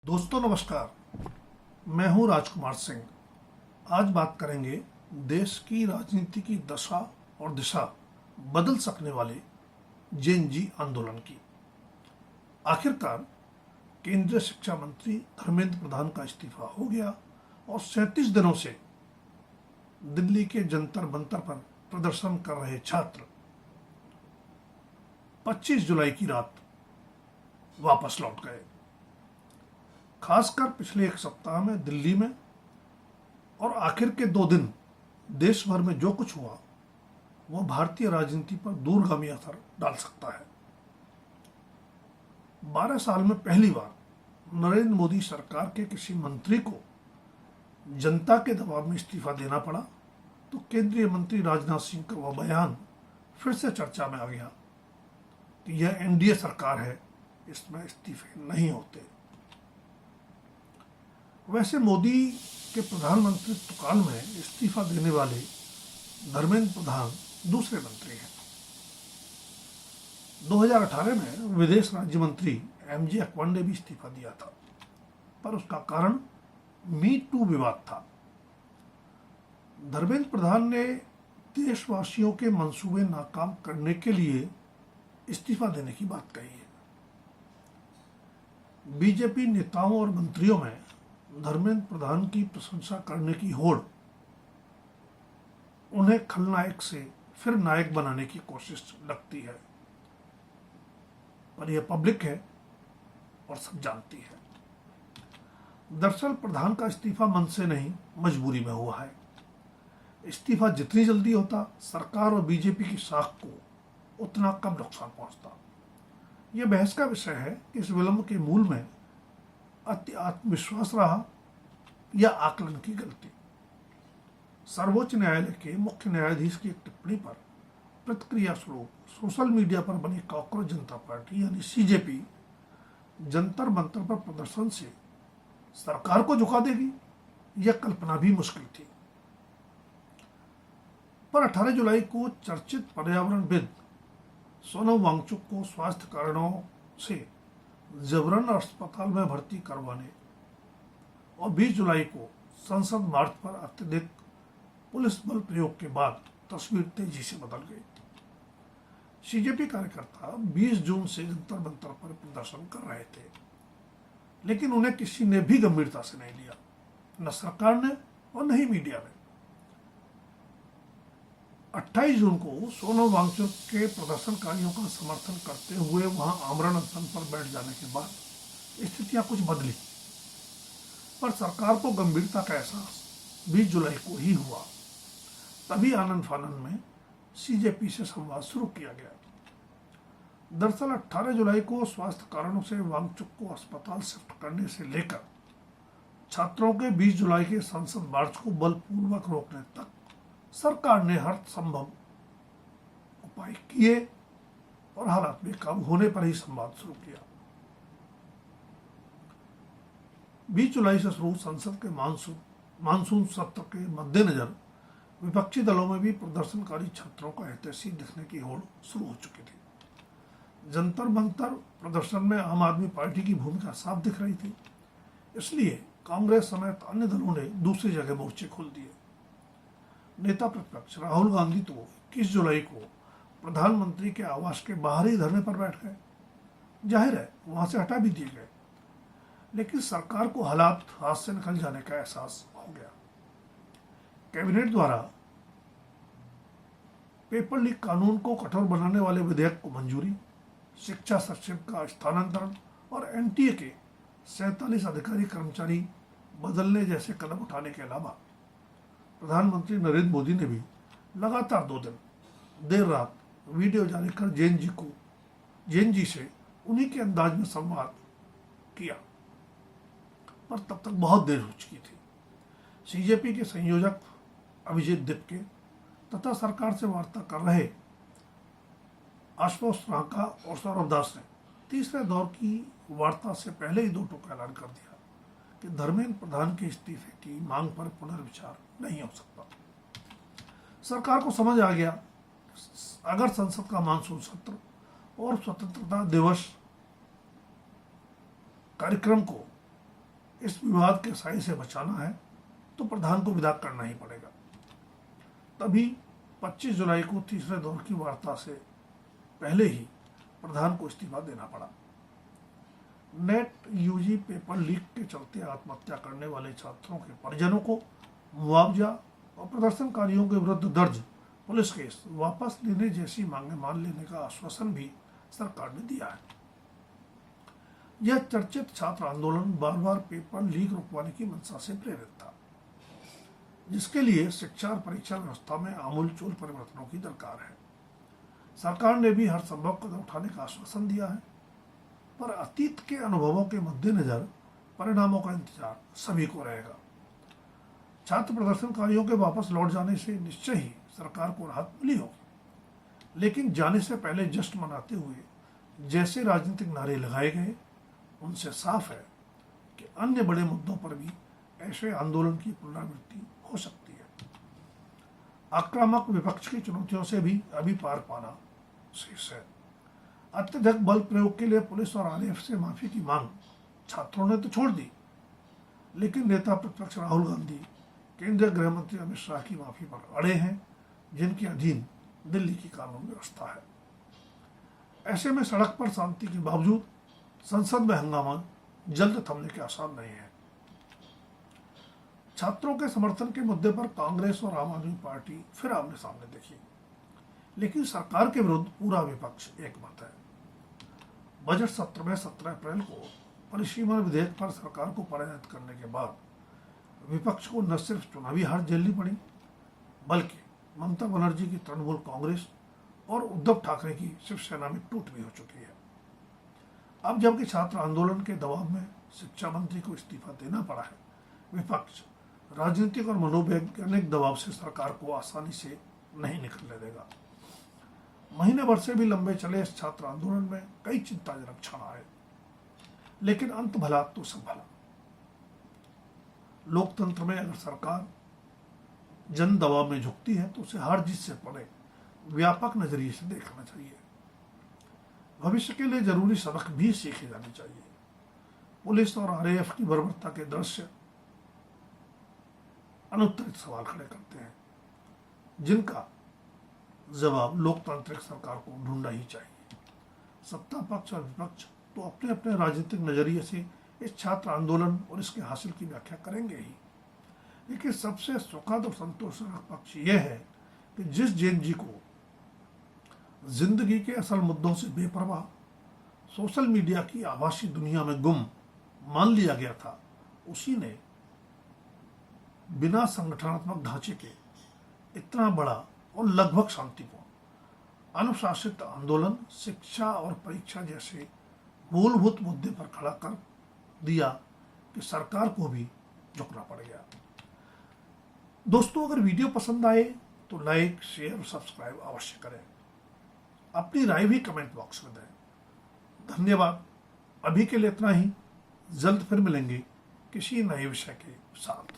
दोस्तों नमस्कार, मैं हूं राजकुमार सिंह। आज बात करेंगे देश की राजनीति की दशा और दिशा बदल सकने वाले जेन जी आंदोलन की। आखिरकार केंद्रीय शिक्षा मंत्री धर्मेंद्र प्रधान का इस्तीफा हो गया और 37 दिनों से दिल्ली के जंतर मंतर पर प्रदर्शन कर रहे छात्र 25 जुलाई की रात वापस लौट गए। खासकर पिछले एक सप्ताह में दिल्ली में और आखिर के 2 दिन देश भर में जो कुछ हुआ वह भारतीय राजनीति पर दूरगामी असर डाल सकता है। 12 साल में पहली बार नरेंद्र मोदी सरकार के किसी मंत्री को जनता के दबाव में इस्तीफा देना पड़ा तो केंद्रीय मंत्री राजनाथ सिंह का वह बयान फिर से चर्चा में आ गया कि यह एनडीए सरकार है, इसमें इस्तीफे नहीं होते। वैसे मोदी के प्रधानमंत्रित्व काल में इस्तीफा देने वाले धर्मेंद्र प्रधान दूसरे मंत्री हैं। 2018 में विदेश राज्य मंत्री एमजे अकबर ने भी इस्तीफा दिया था, पर उसका कारण मी टू विवाद था। धर्मेंद्र प्रधान ने देशवासियों के मंसूबे नाकाम करने के लिए इस्तीफा देने की बात कही है। बीजेपी नेताओं और मंत्रियों में धर्मेंद्र प्रधान की प्रशंसा करने की होड़ उन्हें खलनायक से फिर नायक बनाने की कोशिश लगती है, पर यह पब्लिक है और सब जानती है। दरअसल प्रधान का इस्तीफा मन से नहीं, मजबूरी में हुआ है। इस्तीफा जितनी जल्दी होता, सरकार और बीजेपी की साख को उतना कम नुकसान पहुंचता। यह बहस का विषय है कि इस विलंब के मूल में अति आत्मविश्वास रहा या आकलन की गलती। सर्वोच्च न्यायालय के मुख्य न्यायाधीश की एक टिप्पणी पर प्रतिक्रिया स्वरूप सोशल मीडिया पर बनी कॉकरोच जनता पार्टी यानी सीजेपी जंतर मंतर पर प्रदर्शन से सरकार को झुका देगी, यह कल्पना भी मुश्किल थी। पर 18 जुलाई को चर्चित पर्यावरणविद सोनम वांगचुक को स्वास्थ्य कारणों से जबरन अस्पताल में भर्ती करवाने और 20 जुलाई को संसद मार्च पर अत्यधिक पुलिस बल प्रयोग के बाद तस्वीर तेजी से बदल गई। सीजेपी कार्यकर्ता 20 जून से जंतर मंतर पर प्रदर्शन कर रहे थे, लेकिन उन्हें किसी ने भी गंभीरता से नहीं लिया, न सरकार ने और न ही मीडिया ने। 28 जून को सोनम वांगचुक के प्रदर्शनकारियों का समर्थन करते हुए वहां आमरण अनशन पर बैठ जाने के बाद स्थितियां कुछ बदली, पर सरकार को गंभीरता का एहसास 20 जुलाई को ही हुआ। तभी आनंद फानंद में सीजेपी से संवाद शुरू किया गया। दरअसल 18 जुलाई को स्वास्थ्य कारणों से वांगचुक को अस्पताल शिफ्ट करने से लेकर छात्रों के 20 जुलाई के संसद मार्च को बलपूर्वक रोकने तक सरकार ने हर संभव उपाय किए और हालात बेकाबू होने पर ही संवाद शुरू किया। 20 जुलाई से शुरू संसद के मानसून सत्र के मद्देनजर विपक्षी दलों में भी प्रदर्शनकारी छात्रों का हितैषी दिखने की होड़ शुरू हो चुकी थी। जंतर मंतर प्रदर्शन में आम आदमी पार्टी की भूमिका साफ दिख रही थी, इसलिए कांग्रेस समेत अन्य दलों ने दूसरी जगह मोर्चे खोल दिए। नेता प्रतिपक्ष राहुल गांधी तो 21 जुलाई को प्रधानमंत्री के आवास के बाहर ही धरने पर बैठ गए। जाहिर है वहां से हटा भी दिए गए, लेकिन सरकार को हालात हाथ से निकल जाने का एहसास हो गया। कैबिनेट द्वारा पेपर लीक कानून को कठोर बनाने वाले विधेयक को मंजूरी, शिक्षा सचिव का स्थानांतरण और एनटीए के 47 अधिकारी कर्मचारी बदलने जैसे कदम उठाने के अलावा प्रधानमंत्री नरेंद्र मोदी ने भी लगातार 2 दिन देर रात वीडियो जारी कर जेन जी से उन्हीं के अंदाज में संवाद किया, पर तब तक बहुत देर हो चुकी थी। सीजेपी के संयोजक अभिजीत दिपके तथा सरकार से वार्ता कर रहे आशुतोष रांका और सौरभ दास ने तीसरे दौर की वार्ता से पहले ही 2 टूक ऐलान कर दिया कि धर्मेंद्र प्रधान के इस्तीफे की मांग पर पुनर्विचार नहीं हो सकता। सरकार को समझ आ गया, अगर संसद का मानसून सत्र और स्वतंत्रता दिवस कार्यक्रम को इस विवाद के साए से बचाना है तो प्रधान को विदा करना ही पड़ेगा। तभी 25 जुलाई को तीसरे दौर की वार्ता से पहले ही प्रधान को इस्तीफा देना पड़ा। नेट यूजी पेपर लीक के चलते आत्महत्या करने वाले छात्रों के परिजनों को मुआवजा और प्रदर्शनकारियों के विरुद्ध दर्ज पुलिस केस वापस लेने जैसी मांगे मान लेने का आश्वासन भी सरकार ने दिया है। यह चर्चित छात्र आंदोलन बार बार पेपर लीक रुकवाने की मंशा से प्रेरित था, जिसके लिए शिक्षा और परीक्षा व्यवस्था में आमूलचूल परिवर्तनों की दरकार है। सरकार ने भी हर संभव कदम उठाने का आश्वासन दिया है, पर अतीत के अनुभवों के मद्देनजर परिणामों का इंतजार सभी को रहेगा। छात्र प्रदर्शनकारियों के वापस लौट जाने से निश्चय ही सरकार को राहत मिली होगी, लेकिन जाने से पहले जश्न मनाते हुए जैसे राजनीतिक नारे लगाए गए, उनसे साफ है कि अन्य बड़े मुद्दों पर भी ऐसे आंदोलन की पुनरावृत्ति हो सकती है। आक्रामक विपक्ष की चुनौतियों से भी अभी पार पाना शेष है। अत्यधिक बल प्रयोग के लिए पुलिस और आरएएफ से माफी की मांग छात्रों ने तो छोड़ दी, लेकिन नेता प्रतिपक्ष राहुल गांधी केंद्रीय गृह मंत्री अमित शाह की माफी पर अड़े हैं, जिनके अधीन दिल्ली की कानून व्यवस्था है। ऐसे में सड़क पर शांति के बावजूद संसद में हंगामा जल्द थमने के आसार नहीं है। छात्रों के समर्थन के मुद्दे पर कांग्रेस और आम आदमी पार्टी फिर आमने सामने दिखी, लेकिन सरकार के विरुद्ध पूरा विपक्ष एकमत है। बजट सत्र में 17 अप्रैल को परिसीमन विधेयक पर सरकार को पराजित करने के बाद विपक्ष को न सिर्फ चुनावी हार झेलनी पड़ी, बल्कि ममता बनर्जी की तृणमूल कांग्रेस और उद्धव ठाकरे की शिवसेना में टूट भी हो चुकी है। अब जबकि छात्र आंदोलन के दबाव में शिक्षा मंत्री को इस्तीफा देना पड़ा है, विपक्ष राजनीतिक और मनोवैज्ञानिक दबाव से सरकार को आसानी से नहीं निकलने देगा। महीने भर से भी लंबे चले इस छात्र आंदोलन में कई चिंताजनक क्षण आए, लेकिन अंत भला तो सब भला। लोकतंत्र में अगर सरकार जन दबाव में झुकती है तो उसे हार जीत से परे व्यापक नजरिए से देखना चाहिए। भविष्य के लिए जरूरी सबक भी सीखे जाने चाहिए। पुलिस और आरएएफ की बर्बरता के दृश्य अनुत्तरित सवाल खड़े करते हैं, जिनका जवाब लोकतांत्रिक सरकार को ढूंढना ही चाहिए। सत्ता पक्ष और विपक्ष तो अपने अपने राजनीतिक नजरिए से इस छात्र आंदोलन और इसके हासिल की व्याख्या करेंगे ही, लेकिन सबसे सुखद और संतोषजनक पक्ष यह है कि जिस जेन जी को जिंदगी के असल मुद्दों से बेपरवाह सोशल मीडिया की आभासी दुनिया में गुम मान लिया गया था, उसी ने बिना संगठनात्मक ढांचे के इतना बड़ा और लगभग शांतिपूर्ण अनुशासित आंदोलन शिक्षा और परीक्षा जैसे मूलभूत मुद्दे पर खड़ा कर दिया कि सरकार को भी झुकना पड़ गया। दोस्तों, अगर वीडियो पसंद आए तो लाइक, शेयर और सब्सक्राइब अवश्य करें। अपनी राय भी कमेंट बॉक्स में दें। धन्यवाद। अभी के लिए इतना ही। जल्द फिर मिलेंगे किसी नए विषय के साथ।